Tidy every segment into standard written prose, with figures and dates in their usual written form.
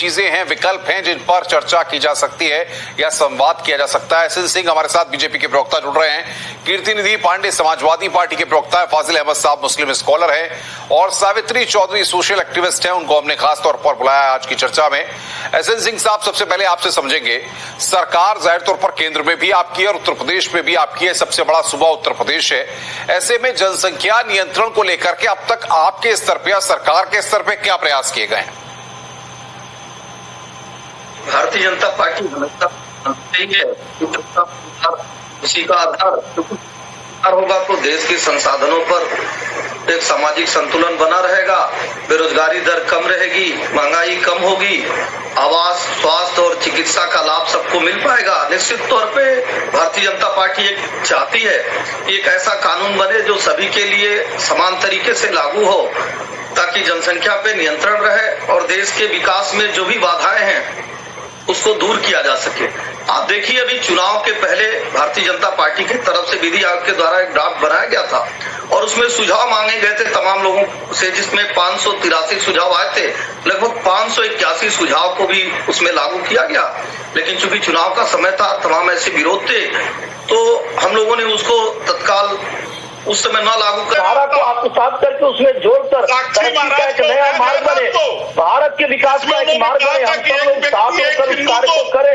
चीजें हैं, विकल्प हैं जिन पर चर्चा की जा सकती है या संवाद किया जा सकता है। एसएन सिंह हमारे साथ बीजेपी के प्रवक्ता जुड़ रहे हैं, कीर्तिनिधि पांडे समाजवादी पार्टी के प्रवक्ता है, फाजिल अहमद साहब मुस्लिम स्कॉलर है और सावित्री चौधरी सोशल एक्टिविस्ट है। उनको हमने खास तौर पर बुलाया आज की चर्चा में। एसएन सिंह साहब, सबसे पहले आपसे समझेंगे, सरकार जाहिर तौर पर केंद्र में भी आपकी है और उत्तर प्रदेश में भी आपकी है, सबसे बड़ा सूबा उत्तर प्रदेश है। ऐसे में जनसंख्या नियंत्रण को लेकर के अब तक आपके स्तर पर या सरकार के स्तर पर क्या प्रयास किए गए हैं? भारतीय जनता पार्टी हमेशा है उसी का आधार होगा तो देश के संसाधनों पर एक सामाजिक संतुलन बना रहेगा, बेरोजगारी दर कम रहेगी, महंगाई कम होगी, आवास, स्वास्थ्य और चिकित्सा का लाभ सबको मिल पाएगा। निश्चित तौर पे भारतीय जनता पार्टी एक चाहती है कि एक ऐसा कानून बने जो सभी के लिए समान तरीके से लागू हो, ताकि जनसंख्या पे नियंत्रण रहे और देश के विकास में जो भी बाधाएं हैं उसको दूर किया जा सके। आप देखिए, अभी चुनाव के पहले भारतीय जनता पार्टी की तरफ से विधि आयोग के द्वारा एक ड्राफ्ट बनाया गया था और उसमें सुझाव मांगे गए थे तमाम लोगों से, जिसमें 583 सुझाव आए थे। लगभग 581 सुझाव को भी उसमें लागू किया गया, लेकिन चूंकि चुनाव का समय था, तमाम ऐसे विरोध थे, तो हम लोगों ने उसको तत्काल उस समय न लागू कर भारत को आत्मसात करके उसमें जोड़कर तरक्की का एक नया मार्ग बने, भारत के विकास का एक मार्ग बने। हम सब लोग साथ होकर उस कार्य को करें।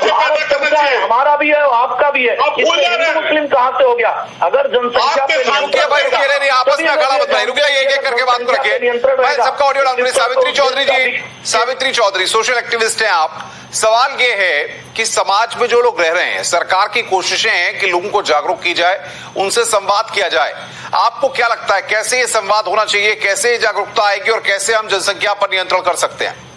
भारत सबका है, हमारा भी है, आपका भी है। इसमें हिंदू मुस्लिम कहाँ से हो गया? अगर जनसंख्या पे आपस में खड़ा मत भाई, रुकिए, एक करके बात को रखिए। सबका ऑडियो डाउन करिए। सावित्री चौधरी जी, सावित्री चौधरी सोशल एक्टिविस्ट हैं आप। सवाल ये है कि समाज में जो लोग रह रहे हैं, सरकार की कोशिशें हैं कि लोगों को जागरूक की जाए, उनसे संवाद किया जाए। आपको क्या लगता है, कैसे ये संवाद होना चाहिए, कैसे जागरूकता आएगी और कैसे हम जनसंख्या पर नियंत्रण कर सकते हैं?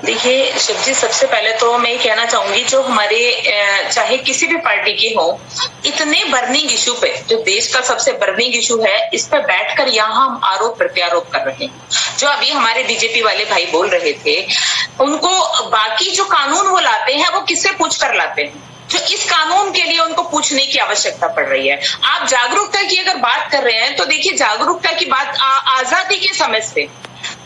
देखिए शिवजी, सबसे पहले तो मैं ये कहना चाहूंगी, जो हमारे चाहे किसी भी पार्टी की हो, इतने बर्निंग इशू पे, जो देश का सबसे बर्निंग इशू है, इस पे बैठकर यहाँ हम आरोप प्रत्यारोप कर रहे हैं। जो अभी हमारे बीजेपी वाले भाई बोल रहे थे, उनको बाकी जो कानून वो लाते हैं वो किससे पूछ कर लाते हैं, जो इस कानून के लिए उनको पूछने की आवश्यकता पड़ रही है। आप जागरूकता की अगर बात कर रहे हैं तो देखिए, जागरूकता की बात आजादी के समय से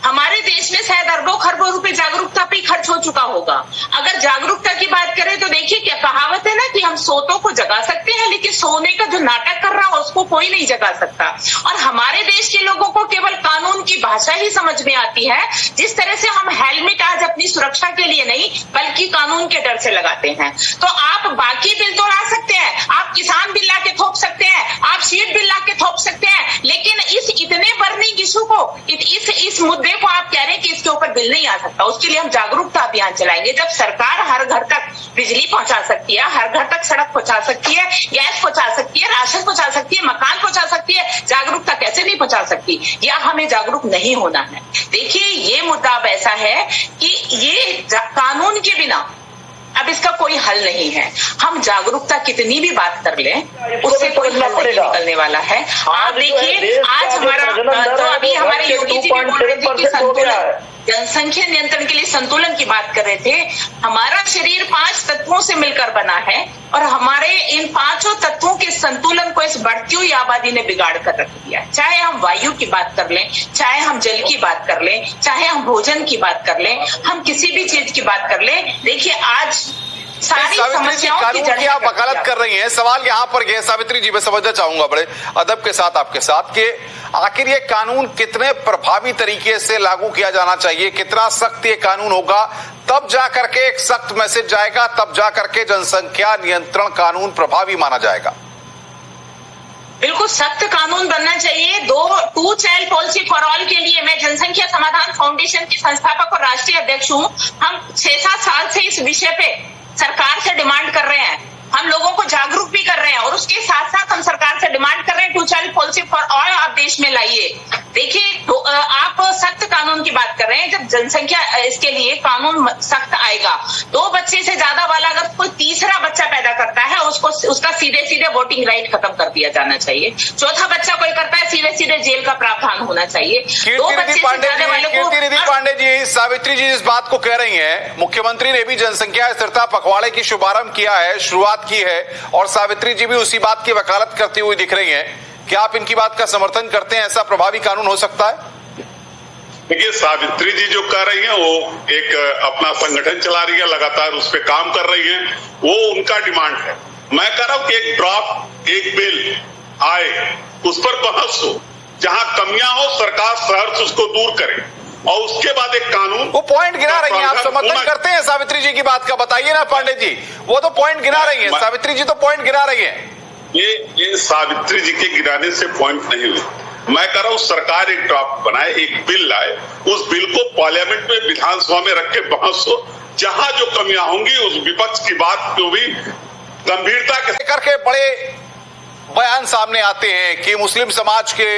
हमारे देश में शायद अरबों खरबों रुपए जागरूकता पे खर्च हो चुका होगा। अगर जागरूकता की बात करें तो देखिए, क्या कहावत है ना कि हम सोतों को जगा सकते हैं, लेकिन सोने का जो नाटक कर रहा है उसको कोई नहीं जगा सकता। और हमारे देश के लोगों को केवल कानून की भाषा ही समझ में आती है। जिस तरह से हम हेलमेट आज अपनी सुरक्षा के लिए नहीं बल्कि कानून के डर से लगाते हैं, तो आप बाकी बिल तो ला सकते हैं, आप किसान बिल ला के थोप सकते हैं, आप सीट बिल ला के थोप सकते हैं, लेकिन इस इतने बर्निंग इशू को, इस मुद्दे को आप कह रहे हैं कि इसके ऊपर बिल नहीं आ सकता। उसके लिए हम जागरूकता अभियान चलाएंगे। जब सरकार हर घर तक बिजली पहुंचा सकती है, हर घर तक सड़क पहुंचा सकती है, गैस पहुंचा सकती है, राशन पहुंचा सकती है, मकान पहुंचा सकती है, जागरूकता कैसे नहीं पहुंचा सकती? या हमें जागरूक नहीं होना है? देखिए, ये मुद्दा अब ऐसा है कि ये कानून के बिना अब इसका कोई हल नहीं है। हम जागरूकता कितनी भी बात कर लें, उससे कोई हल नहीं निकलने वाला है। आप देखिए, आज हमारा तो अभी हमारे योगी जी भी बोल रहे थे कि संतुलन, जनसंख्या नियंत्रण के लिए संतुलन की बात कर रहे थे। हमारा शरीर 5 तत्वों से मिलकर बना है और हमारे इन 5 तत्वों के संतुलन को इस बढ़ती हुई आबादी ने बिगाड़ कर रख दिया। चाहे हम वायु की बात कर लें, चाहे हम जल की बात कर लें, चाहे हम भोजन की बात कर लें, हम किसी भी चीज की बात कर लें, देखिए आज सारी समस्याओं की जड़ आप वकालत कर रही हैं। सवाल यहाँ पर यह, सावित्री जी, मैं समझना चाहूंगा बड़े अदब के साथ आपके साथ, कि आखिर ये कानून कितने प्रभावी तरीके से लागू किया जाना चाहिए, कितना सख्त ये कानून होगा, तब जाकर के एक सख्त मैसेज जाएगा, तब जाकर के जनसंख्या नियंत्रण कानून प्रभावी माना जाएगा? बिल्कुल सख्त कानून बनना चाहिए। 2 चाइल्ड पॉलिसी फॉर ऑल के लिए मैं जनसंख्या समाधान फाउंडेशन की संस्थापक और राष्ट्रीय अध्यक्ष हूँ। हम 6-7 साल से इस विषय पे सरकार से डिमांड कर रहे हैं, हम लोगों को जागरूक भी कर रहे हैं और उसके साथ साथ हम सरकार से डिमांड कर रहे हैं 2 चाइल्ड पॉलिसी फॉर ऑल आप देश में लाइए। देखिए, आप सख्त कानून की बात कर रहे हैं। जब जनसंख्या इसके लिए कानून सख्त आएगा, 2 बच्चे से ज्यादा वाला अगर कोई तीसरा बच्चा पैदा करता है, उसका सीधे सीधे वोटिंग राइट खत्म कर दिया जाना चाहिए। 4था बच्चा कोई करता है, सीधे सीधे जेल का प्रावधान होना चाहिए। 2 बच्चे से ज्यादा वाले को। कीर्तिनिधि पांडे जी, सावित्री जी इस बात को कह रही है, मुख्यमंत्री ने भी जनसंख्या स्थिरता पखवाड़े की शुभारंभ किया है, शुरुआत की है, और सावित्री जी भी उसी बात की वकालत करती हुई दिख रही हैं। क्या आप इनकी बात का समर्थन करते हैं? ऐसा प्रभावी कानून हो सकता है? देखिए, सावित्री जी जो कर रही हैं वो एक अपना संगठन चला रही है, लगातार उस पर काम कर रही हैं, वो उनका डिमांड है। मैं कह रहा हूं कि एक ड्राफ्ट, एक बिल आए, उस पर बहस हो, जहां कमियां हो सरकार सहर्ष उसको दूर करे और उसके बाद एक कानून। वो पॉइंट गिना रही हैं, आप समर्थन करते हैं सावित्री जी की बात का? बताइए ना पांडे जी, वो तो पॉइंट गिना रही हैं, सावित्री जी तो पॉइंट गिना रही हैं। ये सावित्री जी के गिराने से पॉइंट नहीं हुई। मैं कह रहा हूं सरकार एक ड्राफ्ट बनाए, एक बिल लाए, उस बिल को पार्लियामेंट में, विधानसभा में रख के बहस हो, जहां जो कमियां होंगी उस विपक्ष की बात को भी गंभीरता के करके बड़े बयान सामने आते हैं कि मुस्लिम समाज के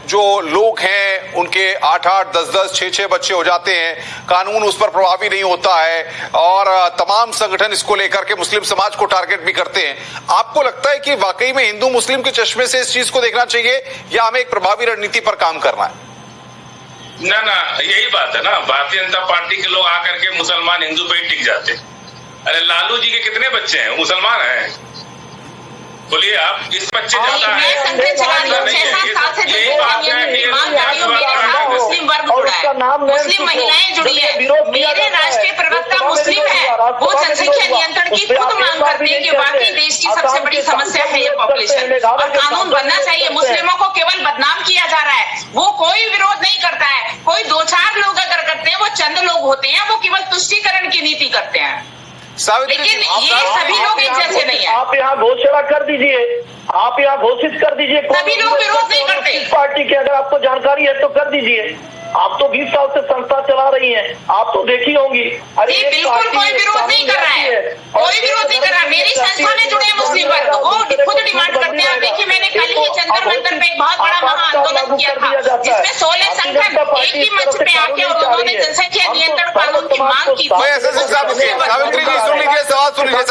जो लोग हैं उनके 8-8, 10-10, 6-6 बच्चे हो जाते हैं, कानून उस पर प्रभावी नहीं होता है और तमाम संगठन इसको लेकर के मुस्लिम समाज को टारगेट भी करते हैं। आपको लगता है कि वाकई में हिंदू मुस्लिम के चश्मे से इस चीज को देखना चाहिए या हमें एक प्रभावी रणनीति पर काम करना है? ना, यही बात है ना, भारतीय जनता पार्टी के लोग आकर के मुसलमान हिंदू पे ही टिक जाते। अरे लालू जी के कितने बच्चे हैं, मुसलमान हैं? बोलिए आप, इस बच्चे ज्यादा है। मुस्लिम वर्ग जुड़ा है, मुस्लिम महिलाएं जुड़ी है, मेरे राष्ट्रीय प्रवक्ता मुस्लिम है, वो जनसंख्या नियंत्रण की खुद मांग करते हैं कि वाकई देश की सबसे बड़ी समस्या है ये पॉपुलेशन, और कानून बनना चाहिए। मुस्लिमों को केवल बदनाम किया जा रहा है, वो कोई विरोध नहीं करता है, कोई 2-4 लोग अगर करते हैं वो चंद लोग होते हैं, वो केवल तुष्टीकरण की नीति करते हैं, लेकिन ये सभी लोग एक जैसे नहीं है। आप यहाँ घोषणा कर दीजिए, आप यहाँ घोषित कर दीजिए, सभी लोग विरोध नहीं करते। पार्टी की अगर आपको जानकारी है तो कर दीजिए। आप तो 20 साल से संस्था चला रही हैं, आप तो देखी होंगी। अरे बिल्कुल कोई विरोध नहीं कर रहा है, कोई विरोध नहीं कर रहा। मेरी संस्था में जुड़े मुस्लिम वर्ग वो खुद डिमांड करते हैं। देखिए, मैंने कल ही जंतर मंतर पे एक बहुत बड़ा महाआंदोलन किया था, जिसमें 16 संगठन एक ही मंच पे आके और उन्होंने जनसंख्या नियंत्रण कानून की मांग की। सावित्री जी सुन लीजिए, सवाल सुन लीजिए,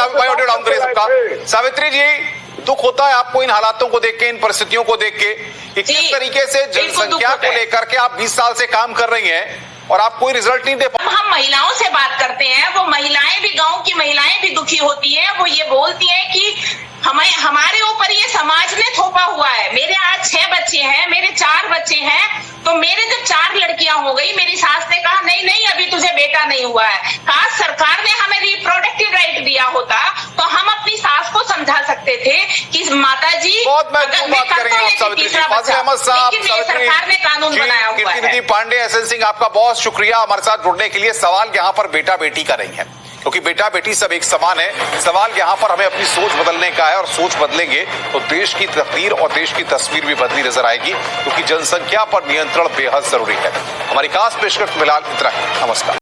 डाउन करिए सबका। सावित्री जी, दुख होता है आपको इन हालातों को देख के, इन परिस्थितियों को देख के कि किस तरीके से जनसंख्या को लेकर के आप 20 साल से काम कर रही हैं और आप कोई रिजल्ट नहीं दे पा। हम महिलाओं से बात करते हैं, वो महिलाएं भी, गांव की महिलाएं भी दुखी होती हैं। वो ये बोलती हैं कि हमारे ऊपर ये समाज ने थोपा हुआ है। मेरे आज 6 बच्चे हैं, मेरे 4 बच्चे हैं, तो मेरे जब 4 लड़कियां हो गई, मेरी सास ने कहा नहीं अभी तुझे बेटा नहीं हुआ है। काश सरकार ने हमें रिप्रोडक्टिव राइट दिया होता तो हम अपनी सास को समझा सकते थे कि माता जी बहुत महत्वपूर्ण बात करेंगे आप सावित्री जी। फाजिल अहमद साहब, सरकार ने कानून बनाया हुआ है। कीर्ति पांडे, एसएन सिंह, आपका बहुत शुक्रिया हमारे साथ जुड़ने के लिए। सवाल यहाँ पर बेटा बेटी का नहीं है, क्योंकि बेटा बेटी सब एक समान है। सवाल यहाँ पर हमें अपनी सोच बदलने का है, और सोच बदलेंगे तो देश की तकदीर और देश की तस्वीर भी बदली नजर आएगी, क्योंकि जनसंख्या पर नियंत्रण बेहद जरूरी है। हमारी खास पेशकश फिलहाल इतना ही। नमस्कार।